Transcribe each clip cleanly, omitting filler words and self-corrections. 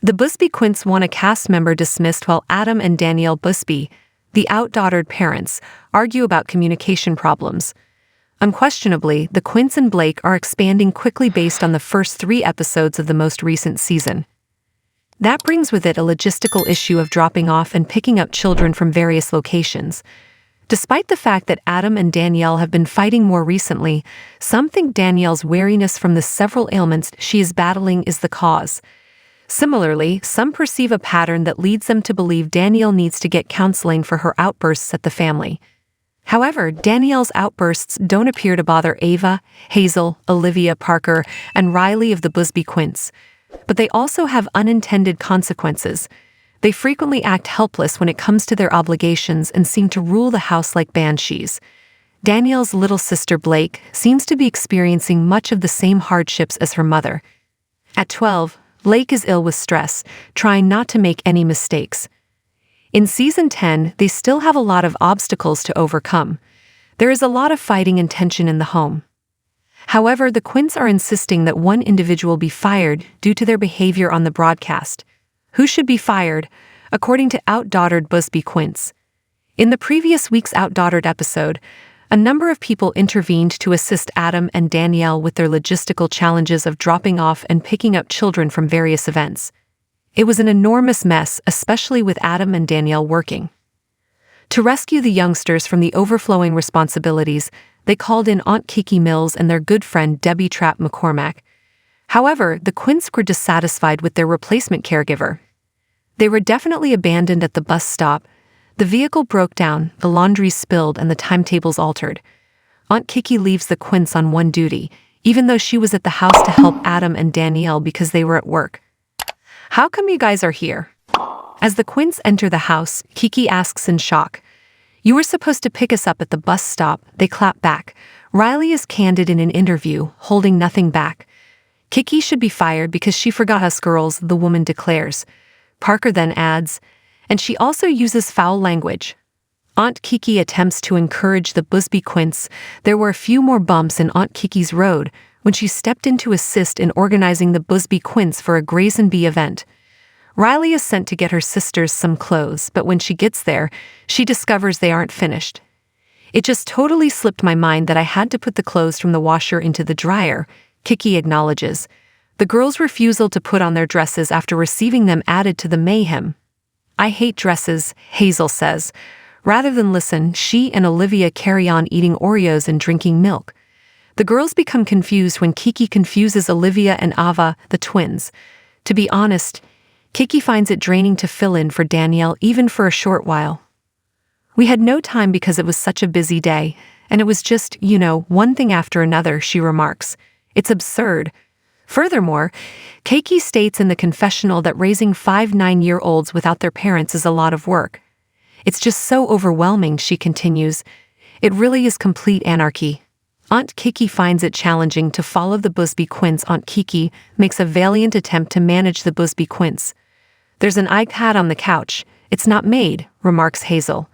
The Busby Quints want a cast member dismissed while Adam and Danielle Busby, the OutDaughtered parents, argue about communication problems. Unquestionably, the Quints and Blake are expanding quickly based on the first 3 episodes of the most recent season. That brings with it a logistical issue of dropping off and picking up children from various locations. Despite the fact that Adam and Danielle have been fighting more recently, some think Danielle's wariness from the several ailments she is battling is the cause. Similarly, some perceive a pattern that leads them to believe Danielle needs to get counseling for her outbursts at the family. However, Danielle's outbursts don't appear to bother Ava, Hazel, Olivia, Parker, and Riley of the Busby Quints. But they also have unintended consequences. They frequently act helpless when it comes to their obligations and seem to rule the house like banshees. Danielle's little sister Blake seems to be experiencing much of the same hardships as her mother. At 12, Blake is ill with stress, trying not to make any mistakes. In Season 10, they still have a lot of obstacles to overcome. There is a lot of fighting and tension in the home. However, the Quints are insisting that one individual be fired due to their behavior on the broadcast. Who should be fired? According to OutDaughtered Busby Quints. In the previous week's OutDaughtered episode, a number of people intervened to assist Adam and Danielle with their logistical challenges of dropping off and picking up children from various events. It was an enormous mess, especially with Adam and Danielle working. To rescue the youngsters from the overflowing responsibilities, they called in Aunt Kiki Mills and their good friend Debbie Trapp McCormack. However, the Quints were dissatisfied with their replacement caregiver. They were definitely abandoned at the bus stop. The vehicle broke down, the laundry spilled, and the timetables altered. Aunt Kiki leaves the Quints on one duty, even though she was at the house to help Adam and Danielle because they were at work. "How come you guys are here?" As the Quints enter the house, Kiki asks in shock. "You were supposed to pick us up at the bus stop," they clap back. Riley is candid in an interview, holding nothing back. "Kiki should be fired because she forgot us girls," the woman declares. Parker then adds, "And she also uses foul language." Aunt Kiki attempts to encourage the Busby Quints. There were a few more bumps in Aunt Kiki's road when she stepped in to assist in organizing the Busby Quints for a Grayson-B event. Riley is sent to get her sisters some clothes, but when she gets there, she discovers they aren't finished. "It just totally slipped my mind that I had to put the clothes from the washer into the dryer," Kiki acknowledges. The girls' refusal to put on their dresses after receiving them added to the mayhem. "I hate dresses," Hazel says. Rather than listen, she and Olivia carry on eating Oreos and drinking milk. The girls become confused when Kiki confuses Olivia and Ava, the twins. To be honest, Kiki finds it draining to fill in for Danielle even for a short while. "We had no time because it was such a busy day, and it was just, one thing after another," she remarks. "It's absurd." Furthermore, Kiki states in the confessional that raising 5 9-year-olds without their parents is a lot of work. "It's just so overwhelming," she continues. "It really is complete anarchy." Aunt Kiki finds it challenging to follow the Busby Quints. Aunt Kiki makes a valiant attempt to manage the Busby Quints. "There's an iPad on the couch. It's not made," remarks Hazel.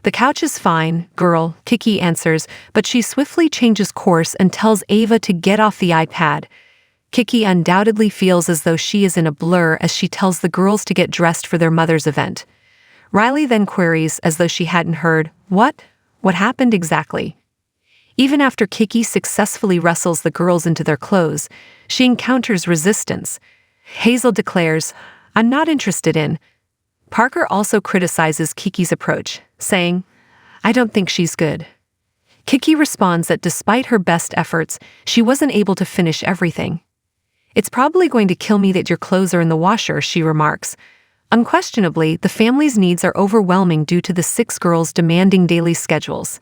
"The couch is fine, girl," Kiki answers, but she swiftly changes course and tells Ava to get off the iPad. Kiki undoubtedly feels as though she is in a blur as she tells the girls to get dressed for their mother's event. Riley then queries, as though she hadn't heard, What happened exactly?" Even after Kiki successfully wrestles the girls into their clothes, she encounters resistance. Hazel declares, "I'm not interested in." Parker also criticizes Kiki's approach, saying, "I don't think she's good." Kiki responds that despite her best efforts, she wasn't able to finish everything. "It's probably going to kill me that your clothes are in the washer," she remarks. Unquestionably, the family's needs are overwhelming due to the 6 girls' demanding daily schedules.